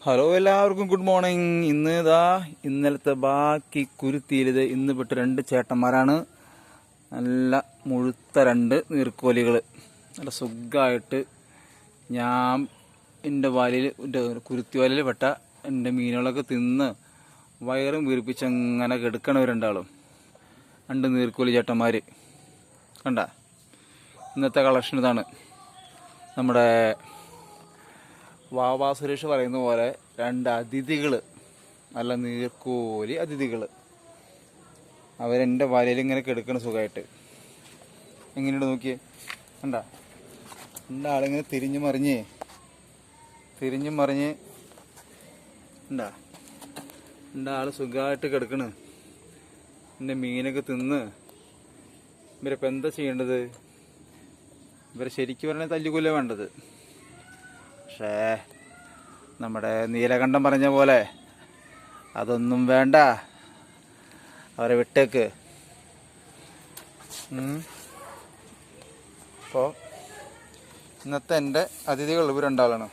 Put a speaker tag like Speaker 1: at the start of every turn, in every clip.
Speaker 1: Hello, എല്ലാവർക്കും good morning. ഇന്നലത്തെ ബാക്കി കുരുത്തിയിലിത് ഇന്ന് പെട്ട് രണ്ട് ചേട്ടന്മാരാണ്. നല്ല മുഴുത്ത രണ്ട് നീർക്കോലികൾ നല്ല സുഖമായിട്ട് ഞാൻ എൻ്റെ വലയിൽ കുരുത്തി വലയിൽ പെട്ട എൻ്റെ മീനുകളൊക്കെ തിന്ന് വയറും വീർപ്പിച്ച് അങ്ങനെ കെടുക്കണവരുണ്ടാളും. രണ്ട് നീർക്കോലി ചേട്ടന്മാർ കണ്ട. ഇന്നത്തെ കളക്ഷൻ ഇതാണ്. നമ്മുടെ വാവാ സുരേഷ് പറയുന്ന പോലെ രണ്ട് അതിഥികൾ, നല്ല നീർക്കോലി അതിഥികൾ. അവരെൻ്റെ വലയിൽ ഇങ്ങനെ കെടുക്കണ സുഖമായിട്ട്. എങ്ങനെയുണ്ട് നോക്കിയേ, കണ്ട. എൻ്റെ ആളിങ്ങനെ തിരിഞ്ഞു മറിഞ്ഞ് ഉണ്ടാ. എൻ്റെ ആൾ സുഖമായിട്ട് കിടക്കണ്. എൻ്റെ മീനൊക്കെ തിന്ന്. ഇവരിപ്പോൾ എന്താ ചെയ്യേണ്ടത്? ഇവരെ ശരിക്കും പറഞ്ഞാൽ തല്ലിക്കൊല്ല വേണ്ടത്. പക്ഷേ നമ്മുടെ നീലകണ്ഠൻ പറഞ്ഞ പോലെ അതൊന്നും വേണ്ട, അവരെ വിട്ടേക്ക്. അപ്പോൾ ഇന്നത്തെ എൻ്റെ അതിഥികൾ ഇവർ രണ്ടാളാണ്.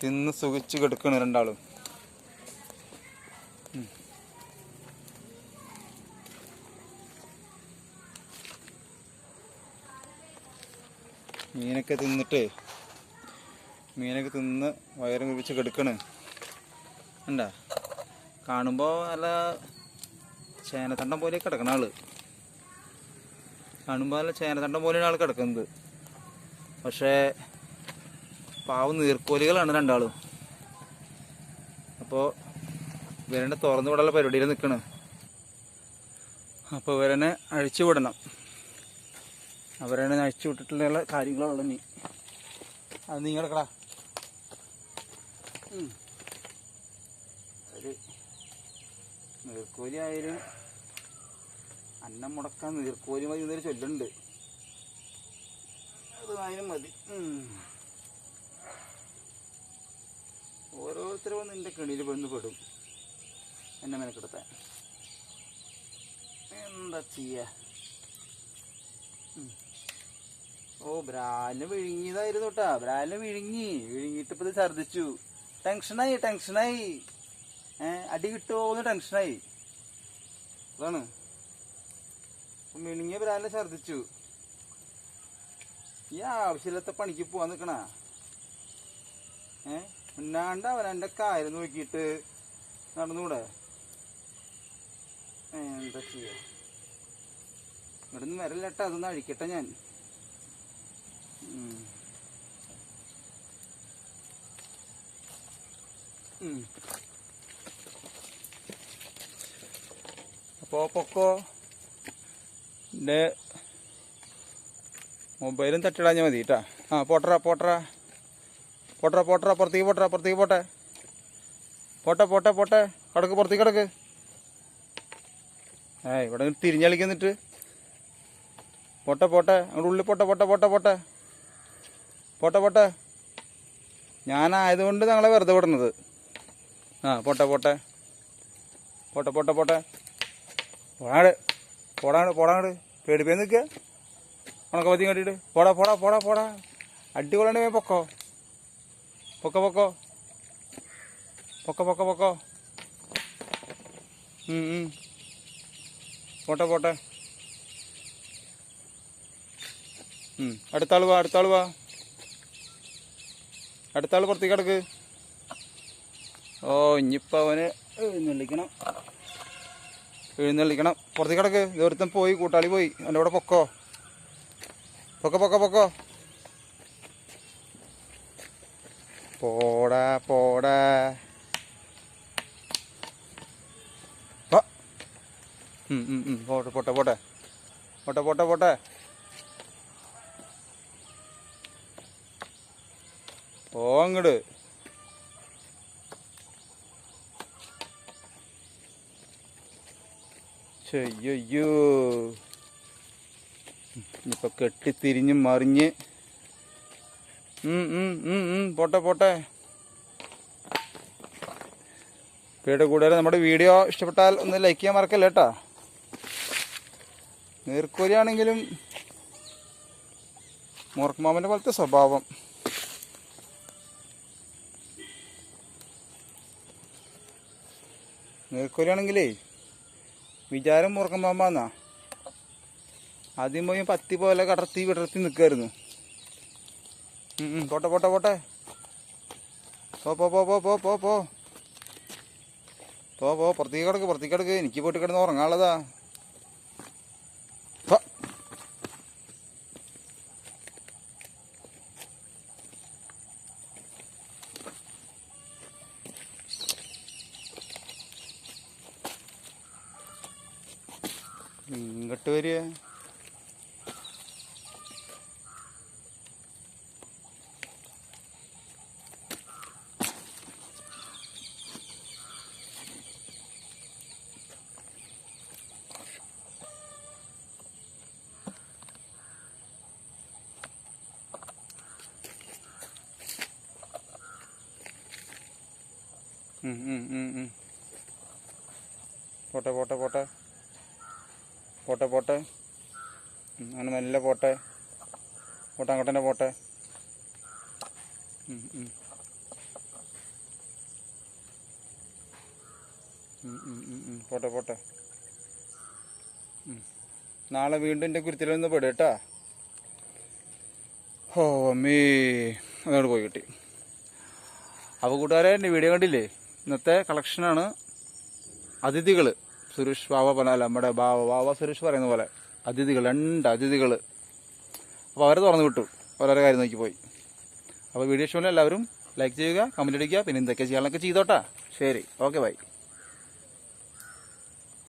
Speaker 1: തിന്ന് സുഖിച്ച് കിടക്കണ് രണ്ടാളും. മീനൊക്കെ തിന്ന് വയറും കുറിച്ച് കിടക്കണ്. ഉണ്ടാ, കാണുമ്പോൾ നല്ല ചേനത്തണ്ടം പോലെ കിടക്കണ ആള്. കാണുമ്പോൾ നല്ല ചേനത്തണ്ടം പോലെയാണ് ആൾ കിടക്കുന്നത്. പക്ഷേ പാവം നീർക്കോലികളാണ് രണ്ടാളും. അപ്പോൾ ഇവരെ തുറന്നു വിടാനുള്ള പരിപാടിയിൽ നിൽക്കണ്. അപ്പോൾ ഇവരെ അഴിച്ചു വിടണം. അവരെ അഴിച്ചു വിട്ടിട്ടുള്ള കാര്യങ്ങളുള്ള നീ അത് നീ കിടക്കടാ. ഒരു നീർക്കോലി ആയാലും അന്നം മുടക്കാൻ നീർക്കോലി മതി എന്നൊരു ചൊല്ലുണ്ട്. അത് ആയാലും മതി. ഓരോരുത്തരും വന്ന് എൻ്റെ കെണിയിൽ വന്ന് പെടും. എന്നെ മെനക്കെടുത്താൻ എന്താ ചെയ്യാ? ഓ, ബ്രാലിന് വിഴുങ്ങിയതായിരുന്നു കേട്ടാ. ബ്രാലിന് വിഴുങ്ങിയിട്ട് ഇപ്പൊ ഇത് ഛർദിച്ചു. ടെൻഷനായി. അടി കിട്ടുമോന്ന് ടെൻഷനായി. അതാണ് വിഴുങ്ങിയ ബ്രാലിനെ ഛർദിച്ചു. ഈ ആവശ്യമില്ലാത്ത പണിക്ക് പോവാൻ നിക്കണ. മുന്നാണ്ട് അവൻ എൻ്റെ കാര്യം നോക്കിയിട്ട് നടന്നൂടെ? എന്താ ചെയ്യാ? ഇവിടുന്ന് വരല്ലേട്ടാ, അതൊന്ന് അഴിക്കട്ടെ ഞാൻ. അപ്പോ പൊക്കോ, എൻ്റെ മൊബൈലും തട്ടിടാഞ്ഞാൽ മതി കേട്ടാ. പോട്ടറ പുറത്തേക്ക് പോട്ടെ. കടക്ക്, പുറത്തേക്ക് കിടക്ക്. ഇവിടെ തിരിഞ്ഞളിക്കുന്നിട്ട് പോട്ടെ അങ്ങോട്ട് ഉള്ളിൽ പോട്ടെ. ഞാനായതുകൊണ്ട് ഞങ്ങളെ വെറുതെ വിടുന്നത്. പോട്ടെ. പോടാങ്ങട് പേടിപ്പേ നിൽക്കുക. ഉണക്കപ്പത്തി കണ്ടിട്ട് പോടാ. അടികൊള്ളണേ. പൊക്കോ. പോട്ടെ. അടുത്താള് വാ. അടുത്താള് പുറത്തേക്ക് കിടക്ക്. ഓ, ഇനിയിപ്പോൾ അവന് എഴുന്നള്ളിക്കണം. പുറത്തേക്ക് കിടക്ക്. ഇതൊരുത്തൻ പോയി, കൂട്ടാളി പോയി. എൻ്റെ കൂടെ പൊക്കോ. പോടാ. പോട്ടെ. അങ്ങട് ചെയ്യോ. ഇനിയിപ്പൊ കെട്ടിത്തിരിഞ്ഞ് മറിഞ്ഞ് പോട്ടെ. കൂടെ നമ്മുടെ വീഡിയോ ഇഷ്ടപ്പെട്ടാൽ ഒന്ന് ലൈക്ക് ചെയ്യാൻ മറക്കല്ലേ കേട്ടാ. നീർക്കോലിയാണെങ്കിലും മൂർഖമാമൻ്റെ പോലത്തെ സ്വഭാവം. നീർക്കോലിയാണെങ്കിലേ വിചാരം മുറുക്കം പാമ്പാന്നാ. ആദ്യം പോയി പത്തി പോലെ കടർത്തി വിടർത്തി നിൽക്കുമായിരുന്നു. പോട്ടെ പോട്ടെ പോട്ടെ. പോ പോ പോ പോ പോ പോ പോ പോ പോ പുറത്തേക്ക് കിടക്ക്, പുറത്തേക്ക് കിടക്ക്. എനിക്ക് പോയിട്ട് കിടന്ന് ഉറങ്ങാനുള്ളതാ. ഇങ്ങോട്ട് വരിക. പോട്ടെ പോട്ടെ പോട്ടെ പോട്ടെ പോട്ടെ. അങ്ങനെ മെല്ലെ പോട്ടെ പോട്ടെ, അങ്ങോട്ട് തന്നെ പോട്ടെ. പോട്ടെ പോട്ടെ. നാളെ വീണ്ടും എൻ്റെ കുരുത്തിലൊന്ന് പെടും കേട്ടാ. ഓ അമ്മേ, അതോട് പോയി കിട്ടി. അപ്പോൾ കൂട്ടുകാരെ, എൻ്റെ വീഡിയോ കണ്ടില്ലേ? ഇന്നത്തെ കളക്ഷനാണ് അതിഥികൾ. സുരേഷ് ബാബ പറഞ്ഞാൽ നമ്മുടെ ബാബ സുരേഷ് പറയുന്ന പോലെ അതിഥികൾ, 2 അതിഥികൾ. അപ്പോൾ അവരെ തുറന്നു വിട്ടു, ഓരോരോ കാര്യം നോക്കി പോയി. അപ്പോൾ വീഡിയോ ഇഷ്ടമല്ല എല്ലാവരും ലൈക്ക് ചെയ്യുക, കമൻറ്റ് അടിക്കുക, പിന്നെ എന്തൊക്കെ ചെയ്യാനൊക്കെ ചെയ്തോട്ടാ. ശരി, ഓക്കെ, ബൈ.